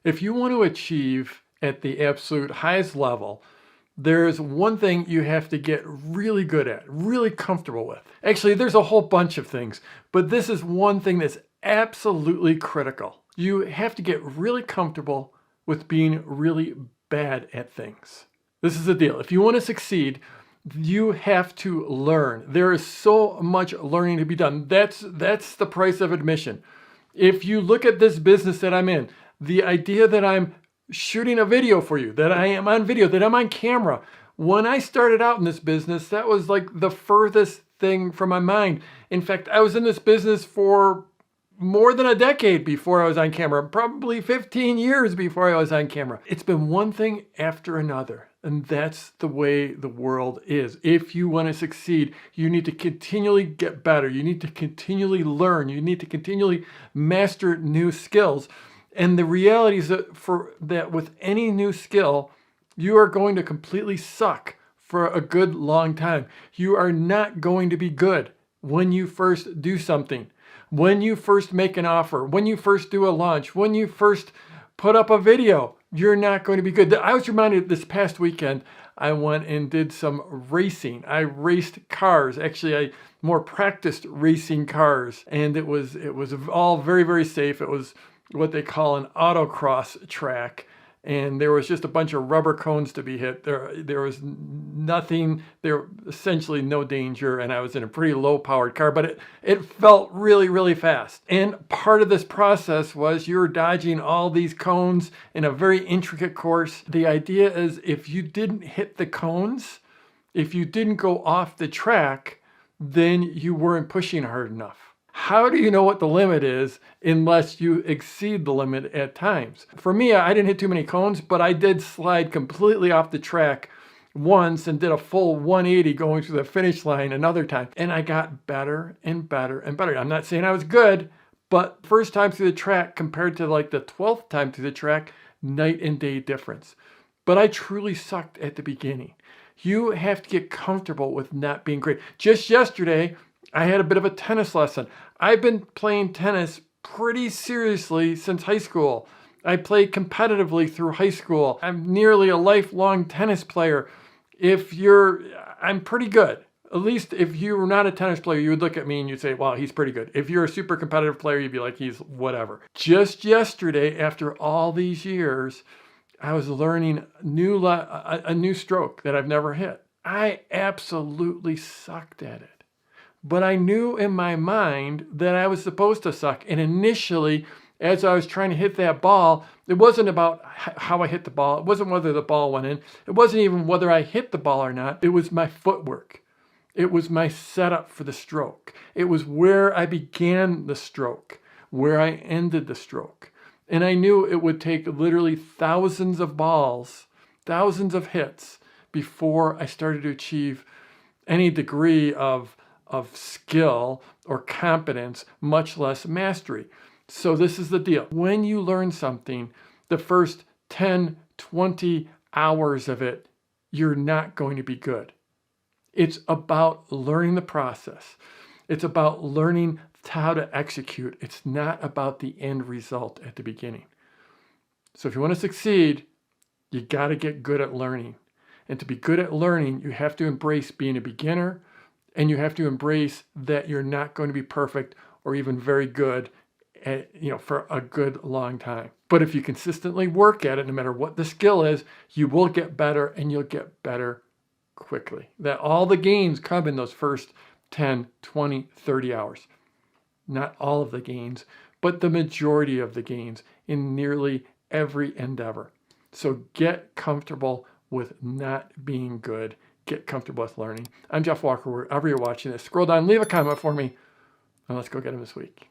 If you want to achieve at the absolute highest level, there's one thing you have to get really good at, really comfortable with. Actually, there's a whole bunch of things, but this is one thing that's absolutely critical. You have to get really comfortable with being really bad at things. This is the deal. If you want to succeed, you have to learn. There is so much learning to be done. That's the price of admission. If you look at this business that I'm in, the idea that I'm shooting a video for you, that I am on video, that I'm on camera. When I started out in this business, that was like the furthest thing from my mind. In fact, I was in this business for more than a decade before I was on camera, probably 15 years before I was on camera. It's been one thing after another, and that's the way the world is. If you want to succeed, you need to continually get better. You need to continually learn. You need to continually master new skills. And the reality is that with any new skill, you are going to completely suck for a good long time. You are not going to be good when you first do something. When you first make an offer, when you first do a launch, when you first put up a video, you're not going to be good. I was reminded this past weekend, I went and did some racing. I raced cars. Actually, I more practiced racing cars, and it was all very, very safe. It was what they call an autocross track. And there was just a bunch of rubber cones to be hit. There was nothing, there essentially no danger, and I was in a pretty low-powered car, but it felt really, really fast. And part of this process was you're dodging all these cones in a very intricate course. The idea is if you didn't hit the cones, if you didn't go off the track, then you weren't pushing hard enough. How do you know what the limit is unless you exceed the limit at times? For me, I didn't hit too many cones, but I did slide completely off the track once and did a full 180 going to the finish line another time. And I got better and better and better. I'm not saying I was good, but first time through the track compared to like the 12th time through the track, night and day difference. But I truly sucked at the beginning. You have to get comfortable with not being great. Just yesterday, I had a bit of a tennis lesson. I've been playing tennis pretty seriously since high school. I played competitively through high school. I'm nearly a lifelong tennis player. I'm pretty good. At least if you were not a tennis player, you would look at me and you'd say, wow, he's pretty good. If you're a super competitive player, you'd be like, he's whatever. Just yesterday, after all these years, I was learning a new stroke that I've never hit. I absolutely sucked at it. But I knew in my mind that I was supposed to suck. And initially, as I was trying to hit that ball, it wasn't about how I hit the ball. It wasn't whether the ball went in. It wasn't even whether I hit the ball or not. It was my footwork. It was my setup for the stroke. It was where I began the stroke, where I ended the stroke. And I knew it would take literally thousands of balls, thousands of hits before I started to achieve any degree of skill or competence, much less mastery. So this is the deal. When you learn something, the first 10, 20 hours of it, you're not going to be good. It's about learning the process. It's about learning how to execute. It's not about the end result at the beginning. So if you want to succeed, you got to get good at learning. And to be good at learning, you have to embrace being a beginner, and you have to embrace that you're not going to be perfect or even very good for a good long time. But if you consistently work at it, no matter what the skill is, you will get better, and you'll get better quickly. That all the gains come in those first 10, 20, 30 hours. Not all of the gains, but the majority of the gains in nearly every endeavor. So get comfortable with not being good. Get comfortable with learning. I'm Jeff Walker. Wherever you're watching this, scroll down, leave a comment for me, and let's go get him this week.